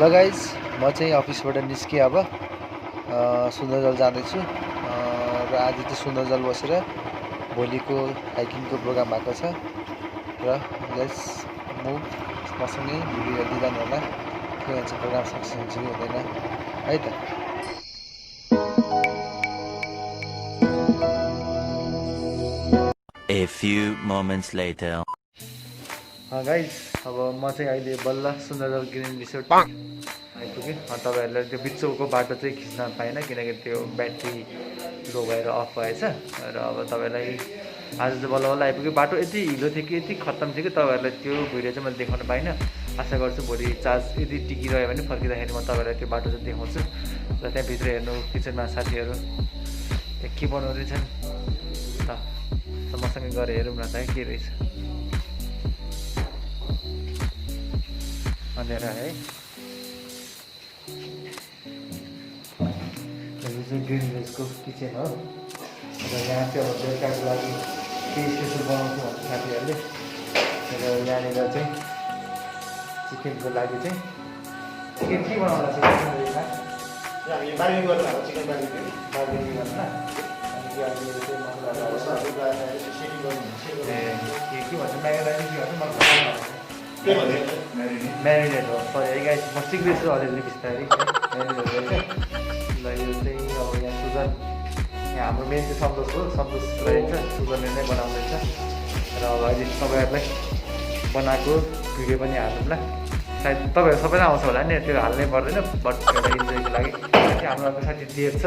ल गाइज म चाहिँ अफिसबाट निस्केँ अब सुन्दरजल जाँदैछु र आज चाहिँ सुन्दरजल बसेर भोलिको हाइकिङको प्रोग्राम भएको छ र लेट्स मुभ मसँगै भिडियो हेर्दै जानु होला के भन्छ प्रोग्राम सक्सेस हुन्छ कि हुँदैन है त। A few moments later. Guys अब म चाहिँ अहिले बल्ल सुन्दरजल ग्रिन रिसोर्ट आइपुगेँ। तपाईँहरूलाई त्यो बिचको बाटो चाहिँ खिच्न पाएन किनकि त्यो ब्याट्री लो भएर अफ भएछ र अब तपाईँलाई आज चाहिँ बल्ल बल्ल आइपुग्यो। बाटो यति हिलो थियो कि यति खत्तम थियो कि तपाईँहरूलाई त्यो भिडियो चाहिँ मैले देखाउन पाइनँ। आशा गर्छु भोलि चार्ज यदि टिकिरह्यो भने फर्किँदाखेरि म तपाईँलाई त्यो बाटो चाहिँ देखाउँछु र त्यहाँभित्र हेर्नु किचनमा साथीहरू त्यहाँ के बनाउँदैछन् त मसँग गएर हेरौँ न त के रहेछ। अँध्यारो है यो चाहिँ ग्रिन भेजको किचन हो र यहाँ चाहिँ अब बेलुकाको लागि केही स्पेसल बनाउँछु भन्छ साथीहरूले र यहाँनिर चाहिँ चिकनको लागि चाहिँ के बनाउँदा चाहिँ हामी बार्बेक्यु गर्नु भएको चिकन बार्बेक्यु गर्न अनि अहिले चाहिँ मसलाहरू सेटिङ गर्नु के भन्छ म्यारिनेट के भन्छ मलाई म्यारिनेट हो सरी है गाइस म सिक्दैछु अलिअलि बिस्तारै म्यारिनेट रहेछ। ल यो चाहिँ अब यहाँ सुजन यहाँ हाम्रो मेन चाहिँ सन्तोष हो, सन्तोष रहेछ सुजनले नै बनाउँदैछ र अब अहिले तपाईँहरूलाई बनाएको भिडियो पनि हालौँ ल। सायद तपाईँहरू सबैलाई आउँछ होला नि त्यो हाल्नै पर्दैन बट एउटा इन्जोयको लागि हाम्रो अर्को साथी देव छ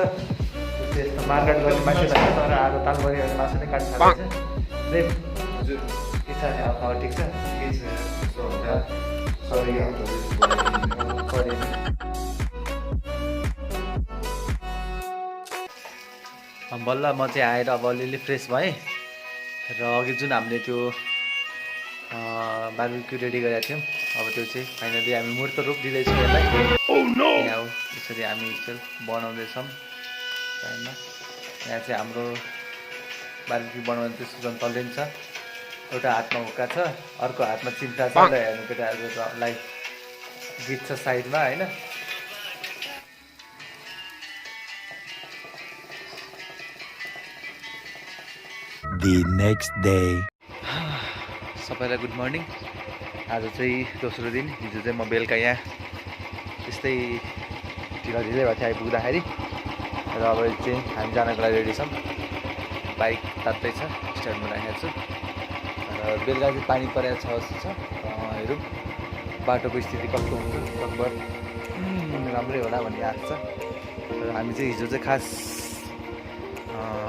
त्यसमा मार्केट गर्ने मान्छे छ तर आगो ताल गरिरहेको मासु नै काट्नु थाल्दैछ। देव के छ नि अब ठिक छ बल्ल म चाहिँ आएर अब अलिअलि फ्रेस भएँ र अघि जुन हामीले त्यो बार्बेक्यु रेडी गरेका थियौँ अब त्यो चाहिँ फाइनली हामी मूर्त रूप दिँदैछौँ यसलाई। यहाँ हो यसरी हामी एकचोटि बनाउँदैछौँ टाइममा। यहाँ चाहिँ हाम्रो बार्बेक्यु बनाउने चाहिँ सुजन तल्लिन्छ, एउटा हातमा हुक्का छ अर्को हातमा चिम्टा छ र हेर्नु केटाहरूको लाइफ गीत छ साइडमा होइन। The next day. सबैलाई गुड मर्निङ। आज चाहिँ दोस्रो दिन। हिजो चाहिँ म बेलुका यहाँ त्यस्तै ढिलो भएको थियो आइपुग्दाखेरि र अब चाहिँ हामी जानको लागि रेडी छौँ। बाइक तात्तै छ स्ट्यान्डमा राखेको छु र बेलुका चाहिँ पानी परेको छ जस्तो छ। हेरौँ बाटोको स्थिति कस्तो लगभग राम्रै होला भन्ने आश छ र हामी चाहिँ हिजो चाहिँ खास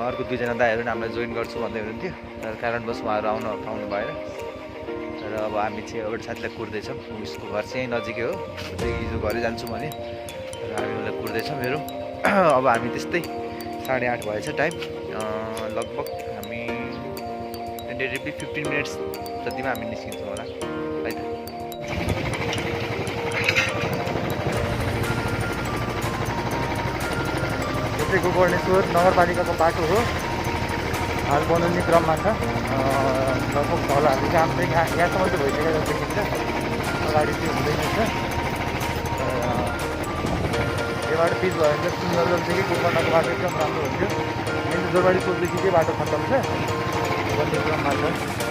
अर्को दुईजना दाइहरू पनि हामीलाई जोइन गर्छु भन्दै हुनुहुन्थ्यो तर कारणवश उहाँहरू आउन पाउनु भएन र अब हामी चाहिँ एउटा साथीलाई कुर्दैछौँ। उसको घर चाहिँ नजिकै हो, त्यही हिजो घरै जान्छौँ भने र हामी उसलाई कुर्दैछौँ। हेरौँ अब हामी त्यस्तै 8:30 भएछ टाइम लगभग हामी 15 मिनट्स जतिमा हामी निस्किन्छौँ होला है त। यसैको गणेश्वर नगरपालिकाको बाटो हो, हाल बनाउने क्रममा छ। लगभग होला हामी काम चाहिँ यहाँसम्म चाहिँ भइसकेको देखिन्छ, अगाडि चाहिँ हुँदैन छ। योबाट पिच भयो भने चाहिँ सुन्दरजल चाहिँ कुपनको बाटो एकदम राम्रो हुन्थ्यो। यहाँनिर जोरबाडी पुलदेखि चाहिँ बाटो खत्तम छ, भन्ने क्रममा छ।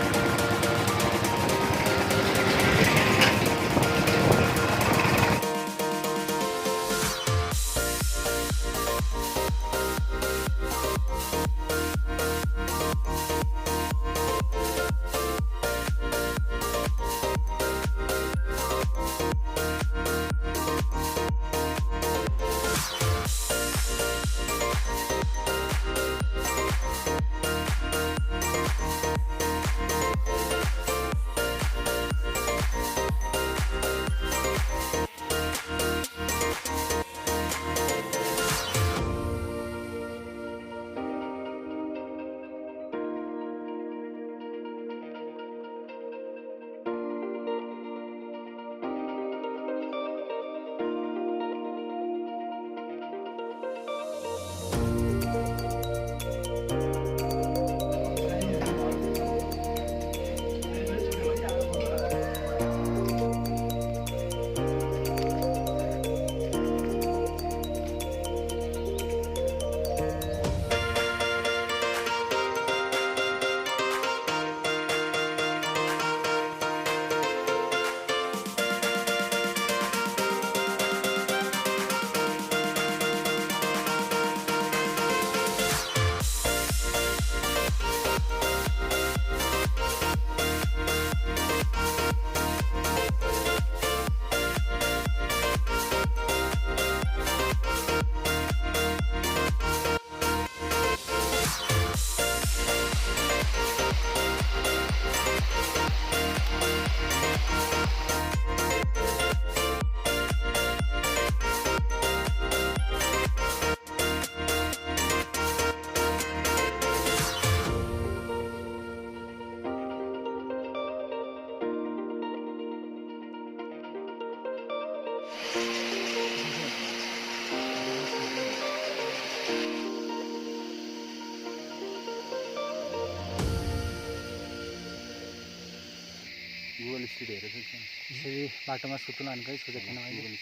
यसरी बाटोमा सुतुलानकै सोचेको थिएन मैले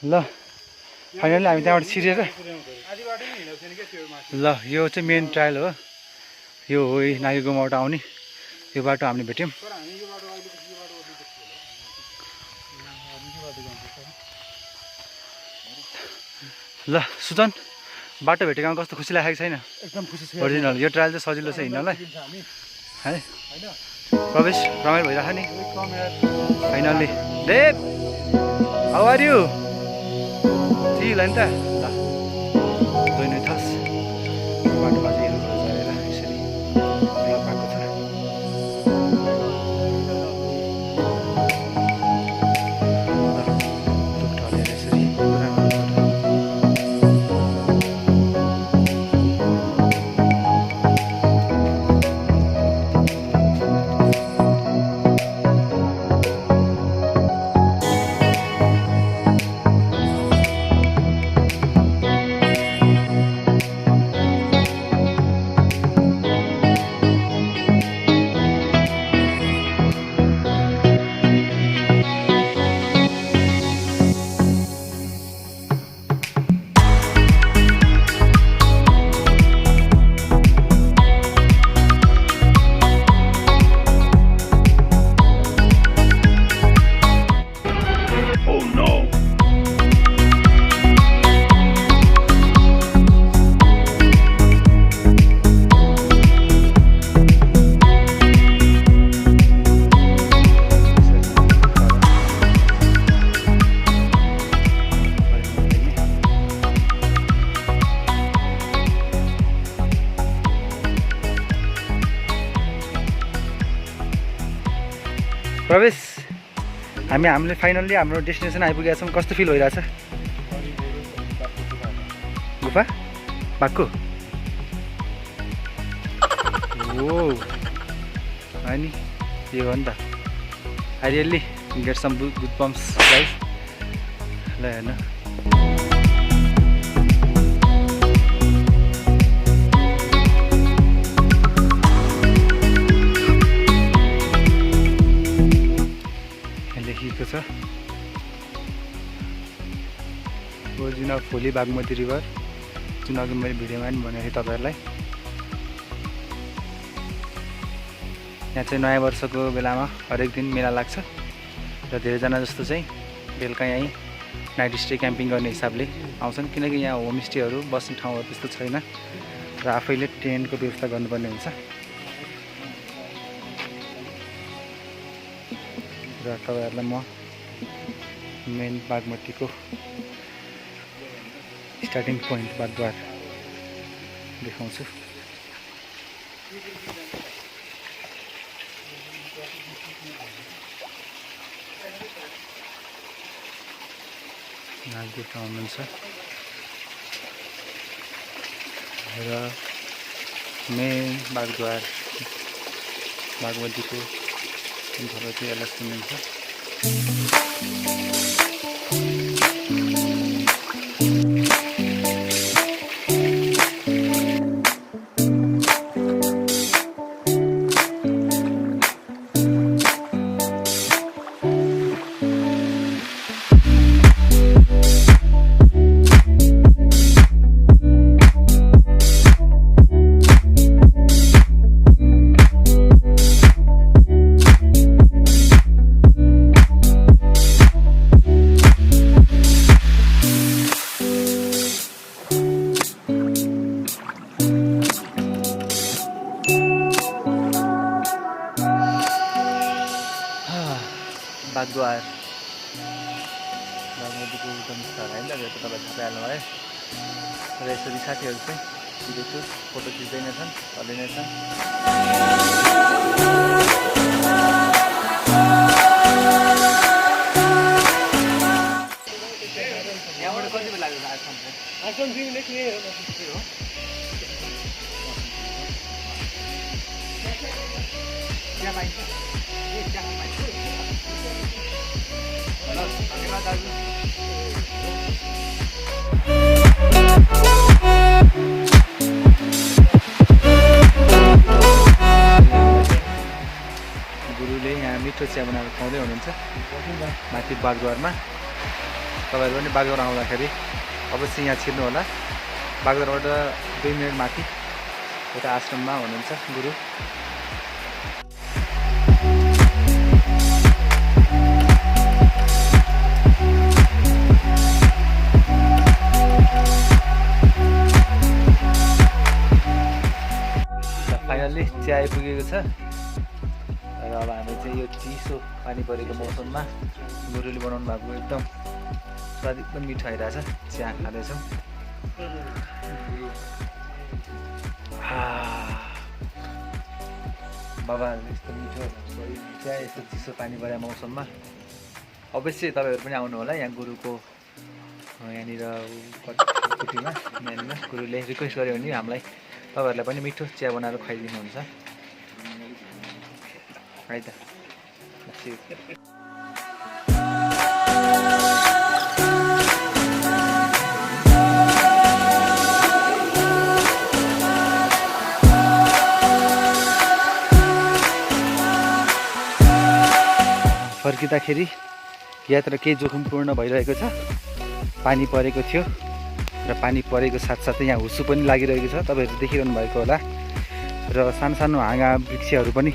ल फाइनली हामी त्यहाँबाट छिरेर ल यो चाहिँ मेन ट्रायल हो यो हो नागी गुम्बाबाट आउने यो बाटो हामीले भेट्यौँ ल सुजन बाटो भेटेकोमा कस्तो खुसी लागेको छैन एकदम खुसी छु ओरिजिनल यो ट्रायल चाहिँ सजिलो छ हिँड्नलाई है प्रवेश रमाइलो भइरहेको नि finally Dev how are you chill होइन त ल जोइन विथ अस बाटोमा चाहिँ हिलहरू झरेर यसरी डेभलप भएको छ रुख ढलेर यसरी पुरानो प्रवेश हामीले फाइनल्ली हाम्रो डेस्टिनेसन आइपुगेका छौँ कस्तो फिल भइरहेछ गुफा भएको ओ अनि यो हो नि त I really get some good pumps guys ल हेर्नु लेखिएको छ origin of holy Bagmati river जुन अघि मैले भिडियोमा पनि भनेको थिएँ तपाईँहरूलाई यहाँ चाहिँ नयाँ वर्षको बेलामा हरेक दिन मेला लाग्छ र धेरैजना जस्तो चाहिँ बेलुका यहीँ नाइट स्टे क्याम्पिङ गर्ने हिसाबले आउँछन् किनकि यहाँ होमस्टेहरू बस्ने ठाउँहरू त्यस्तो छैन र आफैले टेन्टको व्यवस्था गर्नुपर्ने हुन्छ र तपाईँहरूलाई म मेन बागमतीको स्टार्टिङ पोइन्ट बागद्वार देखाउँछु देख्न आउनुहुन्छ र मेन बागद्वार बागमतीको घर चाहिँ यसलाई सुनिन्छ बागद्वार बागमतीको उत्तम स्थल होइन यो त तपाईँ थाहा पाइहाल्नु भयो र यसरी साथीहरू चाहिँ देख्छु फोटो खिच्दै नै छन् चल्दै नै छन् यहाँबाट कति बेला लाग्यो आश्रम चाहिँ लेख्ने हो त्यहाँ पाइन्छ धन्यवाद दाजु गुरुले खानाहरू खुवाउँदै हुनुहुन्छ माथि बागद्वारमा। तपाईँहरू पनि बागद्वार आउँदाखेरि अवश्य यहाँ छिर्नु होला। बागद्वारबाट 2 मिनट माथि एउटा आश्रममा हुनुहुन्छ गुरु। फाइनल्ली चिया आइपुगेको छ र अब हामी चाहिँ यो चिसो पानी परेको मौसममा गुरुले बनाउनु भएको एकदम स्वाद एकदम मिठो आइरहेछ चिया खाँदैछौँ। बाबाहरूले यस्तो मिठो चिया यस्तो चिसो पानी परेको मौसममा अवश्य तपाईँहरू पनि आउनु होला यहाँ गुरुको यहाँनिर कुटीमा। यहाँनिर गुरुले रिक्वेस्ट गर्यो भने हामीलाई तपाईँहरूलाई पनि मिठो चिया बनाएर खुवाइदिनुहुन्छ है त। फर्किँदाखेरि यात्रा केही जोखिमपूर्ण भइरहेको छ। पानी परेको थियो र पानी परेको साथसाथै यहाँ हुस्सु पनि लागिरहेको छ, तपाईँहरू देखिरहनु भएको होला। र सानो सानो हाँगा वृक्षहरू पनि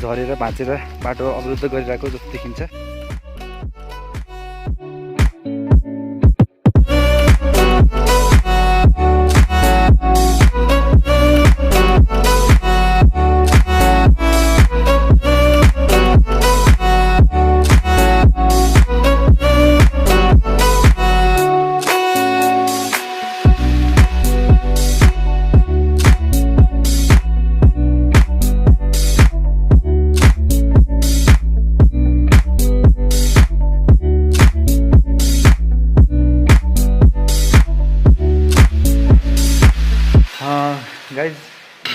झरेर भाँचेर बाटो अवरुद्ध गरिरहेको जस्तो देखिन्छ। गाइज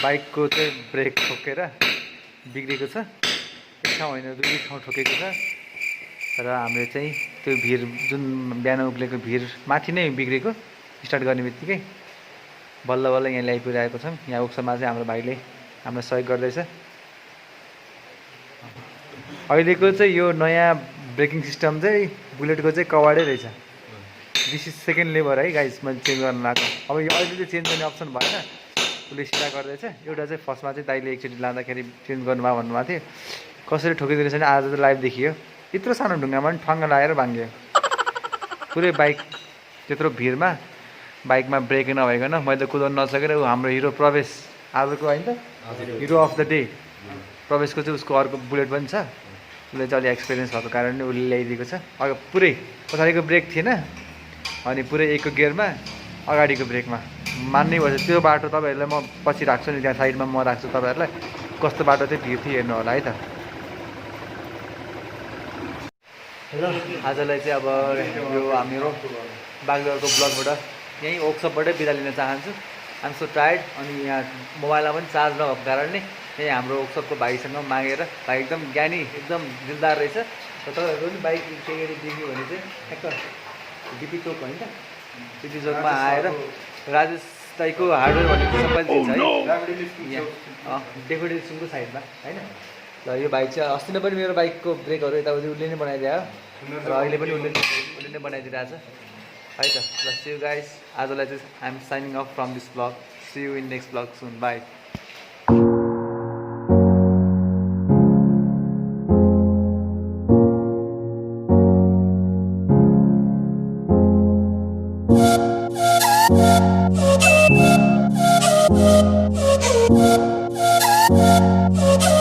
बाइकको चाहिँ ब्रेक ठोकेर बिग्रेको छ। एक ठाउँ होइन 2 ठाउँ ठोकेको छ र हामीले चाहिँ त्यो भिर जुन बिहान उक्लेको भिर माथि नै बिग्रेको स्टार्ट गर्ने बित्तिकै बल्ल बल्ल यहाँ ल्याइपुऱ्याएको छौँ। यहाँ उक्समा चाहिँ हाम्रो भाइले हामीलाई सहयोग गर्दैछ। अहिलेको चाहिँ यो नयाँ ब्रेकिङ सिस्टम चाहिँ बुलेटको चाहिँ कवाडै रहेछ। दिस इज सेकेन्ड लेभर है गाइज, मैले चेन्ज गर्न लगाएको। अब यो अहिले चाहिँ चेन्ज गर्ने अप्सन भएन, उसले सिधा गर्दैछ। एउटा चाहिँ फर्स्टमा चाहिँ दाइले एकचोटि लाँदाखेरि चेन्ज गर्नुभयो भन्नुभएको थियो। कसरी ठोकिँदो रहेछ भने आज चाहिँ लाइभ देखियो। यत्रो सानो ढुङ्गामा पनि ठङ्ग लगाएर भाङ्ग्यो पुरै बाइक। त्यत्रो भिरमा बाइकमा ब्रेक नभइकन मैले त कुदाउनु नसकेर ऊ हाम्रो हिरो प्रवेश आजको होइन त हिरो अफ द डे प्रवेशको चाहिँ उसको अर्को बुलेट पनि छ। उसले चाहिँ अलिक एक्सपिरियन्स भएको कारणले उसले ल्याइदिएको छ। पुरै पछाडिको ब्रेक थिएन अनि पुरै एकको गियरमा अगाडिको ब्रेकमा मान्नै पर्छ। त्यो बाटो तपाईँहरूलाई म पछि राख्छु नि, त्यहाँ साइडमा म राख्छु तपाईँहरूलाई कस्तो बाटो चाहिँ भिर थियो हेर्नु होला है त। र आजलाई चाहिँ अब यो हाम्रो बागडोरको ब्लगबाट यहीँ वर्कसपबाटै बिदा लिन चाहन्छु। I'm so tired. अनि यहाँ मोबाइलमा पनि चार्ज नभएको कारणले यही हाम्रो वर्कसपको भाइसँग मागेर, भाइ एकदम ज्ञानी एकदम दिलदार रहेछ। र तपाईँहरू पनि बाइक केही देख्यो भने चाहिँ ठ्याक्क डिपी चोक होइन त, डिपी चोकमा आएर राजेश दाइको हार्डवेयर भनेको सबै दिन्छ है यहाँ डेफिनेटली सुनको साइडमा होइन। र यो बाइक चाहिँ अस्ति नै पनि मेरो बाइकको ब्रेकहरू यताउति उसले नै बनाइदियो र अहिले पनि उसले नै बनाइदिइरहेछ है त। ल सी यू गाइस, आजलाई चाहिँ I am signing off from this blog. See you in next blog soon, by.